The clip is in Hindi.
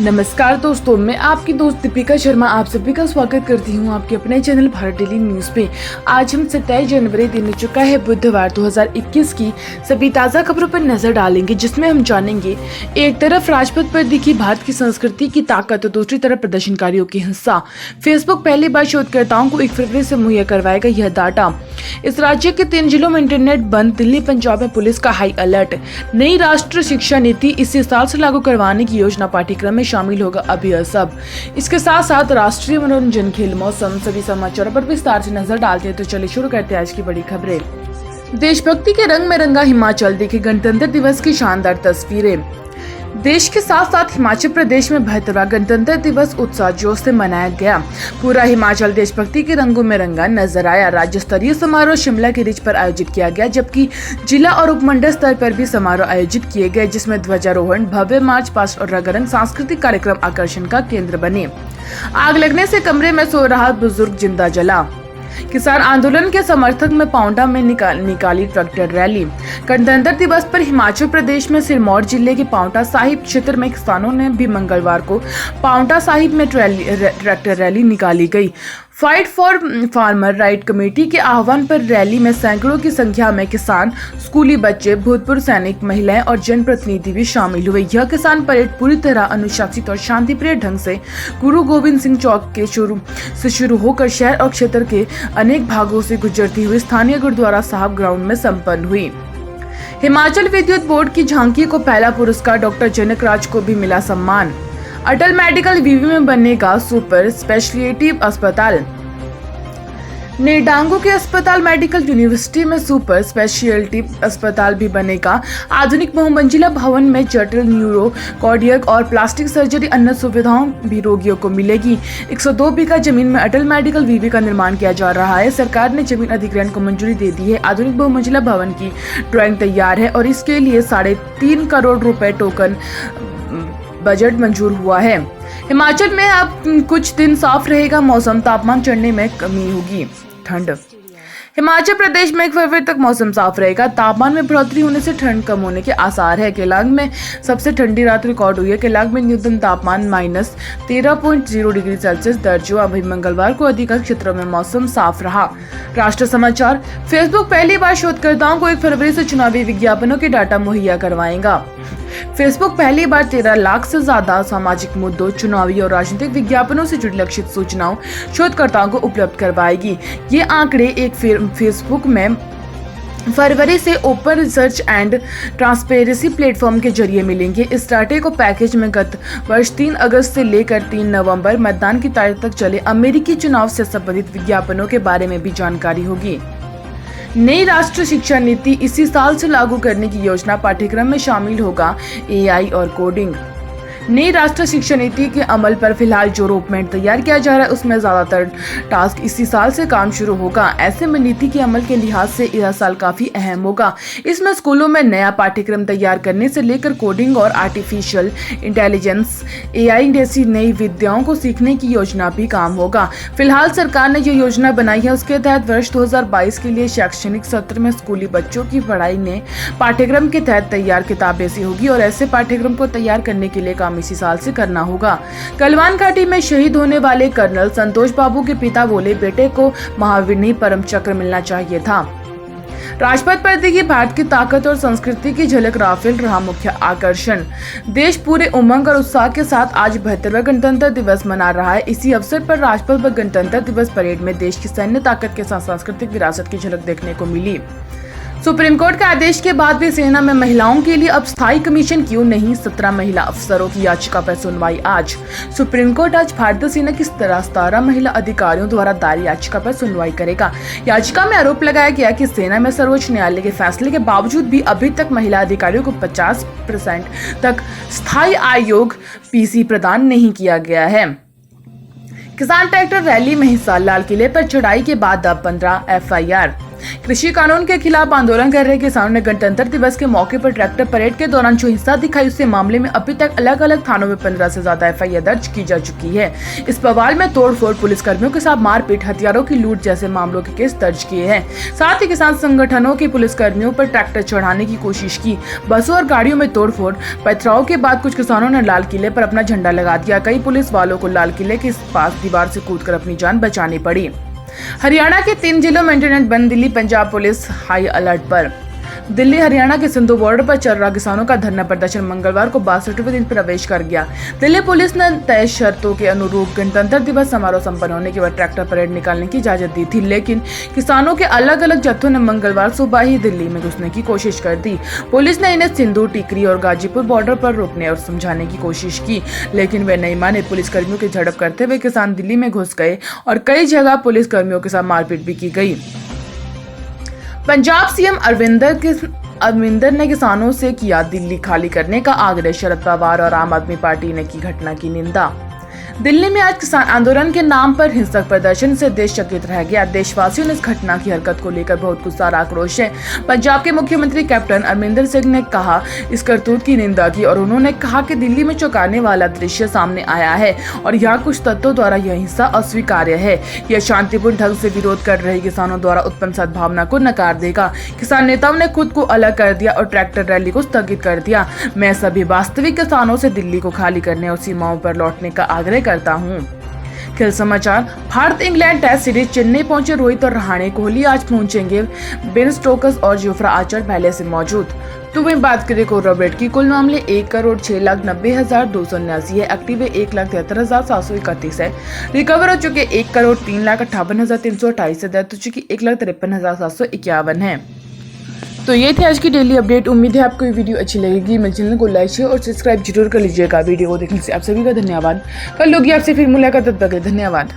नमस्कार दोस्तों, मैं आपकी दोस्त दीपिका शर्मा आप सभी का स्वागत करती हूं आपके अपने चैनल भारत डेली न्यूज पे। आज हम 27 जनवरी दिन हो चुका है बुधवार 2021 की सभी ताज़ा खबरों पर नजर डालेंगे, जिसमें हम जानेंगे एक तरफ राजपथ पर दिखी भारत की संस्कृति की ताकत और दूसरी तरफ प्रदर्शनकारियों की हिंसा। फेसबुक पहली बार शोधकर्ताओं को 1 फरवरी से मुहैया करवाएगा यह डाटा। इस राज्य के 3 जिलों में इंटरनेट बंद, दिल्ली पंजाब में पुलिस का हाई अलर्ट। नई राष्ट्रीय शिक्षा नीति इसी साल से लागू करवाने की योजना पाठ्यक्रम में शामिल होगा अब यह सब। इसके साथ साथ राष्ट्रीय मनोरंजन, खेल, मौसम सभी समाचारों पर विस्तार से नजर डालते हैं। तो चलिए शुरू करते हैं आज की बड़ी खबरें। देशभक्ति के रंग में रंगा हिमाचल, देखी गणतंत्र दिवस की शानदार तस्वीरें। देश के साथ साथ हिमाचल प्रदेश में 72वां गणतंत्र दिवस उत्साह जोश से मनाया गया। पूरा हिमाचल देशभक्ति के रंगों में रंगा नजर आया। राज्य स्तरीय समारोह शिमला के रिज पर आयोजित किया गया, जबकि जिला और उपमंडल स्तर पर भी समारोह आयोजित किए गए, जिसमें ध्वजारोहण, भव्य मार्च पास्ट और रंगारंग सांस्कृतिक कार्यक्रम आकर्षण का केंद्र बने। आग लगने से कमरे में सो रहा बुजुर्ग जिंदा जला। किसान आंदोलन के समर्थक में पांवटा में निकाली ट्रैक्टर रैली। गणतंत्र दिवस पर हिमाचल प्रदेश में सिरमौर जिले के पांवटा साहिब क्षेत्र में किसानों ने भी मंगलवार को पांवटा साहिब में ट्रैक्टर रैली निकाली गई। Fight for farmer right committee के आह्वान पर रैली में सैकड़ों की संख्या में किसान, स्कूली बच्चे, भूतपूर्व सैनिक, महिलाएं और जनप्रतिनिधि भी शामिल हुए। यह किसान परेड पूरी तरह अनुशासित और शांतिप्रिय ढंग से गुरु गोविंद सिंह चौक के शुरू होकर शहर और क्षेत्र के अनेक भागों से गुजरती हुई स्थानीय गुरुद्वारा साहब ग्राउंड में संपन्न हुई। हिमाचल विद्युत बोर्ड की झांकी को पहला पुरस्कार, डॉक्टर जनक राज को भी मिला सम्मान। अटल मेडिकल विवि में बनेगा सुपर स्पेशलिटी अस्पताल। नेडांगो के अस्पताल मेडिकल यूनिवर्सिटी में सुपर स्पेशलिटी अस्पताल भी बनेगा। आधुनिक बहुमंजिला भवन में जटिल न्यूरो, कार्डियक और प्लास्टिक सर्जरी अन्य सुविधाओं भी रोगियों को मिलेगी। 102 बीघा जमीन में अटल मेडिकल विवि का निर्माण किया जा रहा है। सरकार ने जमीन अधिग्रहण को मंजूरी दे दी है। आधुनिक बहुमंजिला भवन की ड्राइंग तैयार है और इसके लिए 3.5 करोड़ रुपए टोकन बजट मंजूर हुआ है। हिमाचल में अब कुछ दिन साफ रहेगा मौसम, तापमान चढ़ने में कमी होगी। ठंड। हिमाचल प्रदेश में 1 फरवरी तक मौसम साफ रहेगा। तापमान में बढ़ोतरी होने से ठंड कम होने के आसार है। केलांग में सबसे ठंडी रात रिकॉर्ड हुई है। केलांग में न्यूनतम तापमान -13.0 डिग्री सेल्सियस दर्ज हुआ। वहीं मंगलवार को अधिकांश क्षेत्रों में मौसम साफ रहा। राष्ट्रीय समाचार। फेसबुक पहली बार शोधकर्ताओं को 1 फरवरी से चुनावी विज्ञापनों के डाटा मुहैया करवाएगा। फेसबुक पहली बार 13 लाख से ज्यादा सामाजिक मुद्दों, चुनावी और राजनीतिक विज्ञापनों से जुड़ी लक्षित सूचनाओं शोधकर्ताओं को उपलब्ध करवाएगी। ये आंकड़े एक फेसबुक में फरवरी से open research and transparency platform के जरिए मिलेंगे। इस डाटे को पैकेज में गत वर्ष 3 अगस्त से लेकर 3 नवंबर मतदान की तारीख तक चले अमेरिकी चुनाव से संबंधित विज्ञापनों के बारे में भी जानकारी होगी। नई राष्ट्रीय शिक्षा नीति इसी साल से लागू करने की योजना, पाठ्यक्रम में शामिल होगा AI और कोडिंग। नई राष्ट्रीय शिक्षा नीति के अमल पर फिलहाल जो रोडमैप तैयार किया जा रहा है उसमें ज्यादातर टास्क इसी साल से काम शुरू होगा। ऐसे में नीति के अमल के लिहाज से यह साल काफी अहम होगा। इसमें स्कूलों में नया पाठ्यक्रम तैयार करने से लेकर कोडिंग और आर्टिफिशियल इंटेलिजेंस AI जैसी नई विद्याओं को सीखने की योजना भी काम होगा। फिलहाल सरकार ने जो योजना बनाई है उसके तहत वर्ष 2022 के लिए शैक्षणिक सत्र में स्कूली बच्चों की पढ़ाई ने पाठ्यक्रम के तहत तैयार किताबें सी होगी और ऐसे पाठ्यक्रम को तैयार करने के लिए इसी साल से करना होगा। गलवान घाटी में शहीद होने वाले कर्नल संतोष बाबू के पिता बोले, बेटे को महावीर नहीं परम चक्र मिलना चाहिए था। राजपथ पर दिखी भारत की ताकत और संस्कृति की झलक, राफेल रहा मुख्य आकर्षण। देश पूरे उमंग और उत्साह के साथ आज 72वां गणतंत्र दिवस मना रहा है। इसी अवसर पर राजपथ पर गणतंत्र दिवस परेड में देश की सैन्य ताकत के साथ सांस्कृतिक विरासत की झलक देखने को मिली। सुप्रीम कोर्ट के आदेश के बाद भी सेना में महिलाओं के लिए अब स्थायी कमीशन क्यों नहीं, 17 महिला अफसरों की याचिका पर सुनवाई आज। सुप्रीम कोर्ट आज भारतीय सेना की 17 महिला अधिकारियों द्वारा दायर याचिका पर सुनवाई करेगा। याचिका में आरोप लगाया गया कि सेना में सर्वोच्च न्यायालय के फैसले के बावजूद भी अभी तक महिला अधिकारियों को 50% तक स्थायी आयोग PC प्रदान नहीं किया गया है। किसान ट्रैक्टर रैली में हिस्सा, लाल किले पर चढ़ाई के बाद अब 15 FIR। कृषि कानून के खिलाफ आंदोलन कर रहे किसानों ने गणतंत्र दिवस के मौके पर ट्रैक्टर परेड के दौरान जो हिंसा दिखाई, उससे मामले में अभी तक अलग अलग थानों में 15 से ज्यादा FIR दर्ज की जा चुकी है। इस बवाल में तोड़फोड़, पुलिसकर्मियों के साथ मारपीट, हथियारों की लूट जैसे मामलों के केस दर्ज किए हैं। साथ ही किसान संगठनों के पुलिसकर्मियों पर ट्रैक्टर चढ़ाने की कोशिश की। बसों और गाड़ियों में तोड़फोड़, पथराव के बाद कुछ किसानों ने लाल किले पर अपना झंडा लगा दिया। कई पुलिस वालों को लाल किले के पास दीवार से कूदकर अपनी जान बचानी पड़ी। हरियाणा के 3 जिलों में इंटरनेट बंद, Delhi Punjab police high alert पर। दिल्ली हरियाणा के सिंधु बॉर्डर पर चल रहा किसानों का धरना प्रदर्शन मंगलवार को 62वें दिन प्रवेश कर गया। दिल्ली पुलिस ने तय शर्तों के अनुरूप गणतंत्र दिवस समारोह संपन्न होने के बाद ट्रैक्टर परेड निकालने की इजाजत दी थी, लेकिन किसानों के अलग अलग जत्थों ने मंगलवार सुबह ही दिल्ली में घुसने की कोशिश कर दी। पुलिस ने इन्हें सिंधु, टिकरी और गाजीपुर बॉर्डर पर रोकने और समझाने की कोशिश की, लेकिन वे नहीं माने। पुलिसकर्मियों की झड़प करते हुए किसान दिल्ली में घुस गए और कई जगह पुलिसकर्मियों के साथ मारपीट भी की गई। पंजाब सीएम अरविंदर ने किसानों से किया दिल्ली खाली करने का आग्रह। शरद पवार और आम आदमी पार्टी ने की घटना की निंदा। दिल्ली में आज किसान आंदोलन के नाम पर हिंसक प्रदर्शन से देश चकित रह गया। देशवासियों ने इस घटना की हरकत को लेकर बहुत गुस्सा और आक्रोश है। पंजाब के मुख्यमंत्री कैप्टन अमरिंदर सिंह ने कहा इस करतूत की निंदा की और उन्होंने कहा कि दिल्ली में चौंकाने वाला दृश्य सामने आया है और यहाँ कुछ तत्वों द्वारा यह हिंसा अस्वीकार्य है। यह शांतिपूर्ण ढंग से विरोध कर रहे किसानों द्वारा उत्पन्न सद्भावना को नकार देगा। किसान नेताओं ने खुद को अलग कर दिया और ट्रैक्टर रैली को स्थगित कर दिया। मैं सभी वास्तविक किसानों से दिल्ली को खाली करने और सीमाओं पर लौटने का आग्रह करता हूं। खेल समाचार। Bharat England test series. Chennai पहुंचे रोहित और रहाणे। कोहली आज पहुंचेंगे। बेन स्टोक्स और जुफ्रा आर्चर पहले से मौजूद। तो वहीं बात करें कोरोना अपडेट की, कुल मामले 1,06,90,279 है। एक्टिव 1,73,731 है। रिकवर हो चुके 1,03,58,328 है। डेथ हो चुकी 1,53,751 है। तो ये थी आज की डेली अपडेट। उम्मीद है आपको ये वीडियो अच्छी लगेगी। मेरे चैनल को लाइक, शेयर और सब्सक्राइब जरूर कर लीजिएगा। वीडियो को देखने से आप सभी का धन्यवाद। कल होगी आपसे फिर मुलाकात, तब तक के लिए धन्यवाद।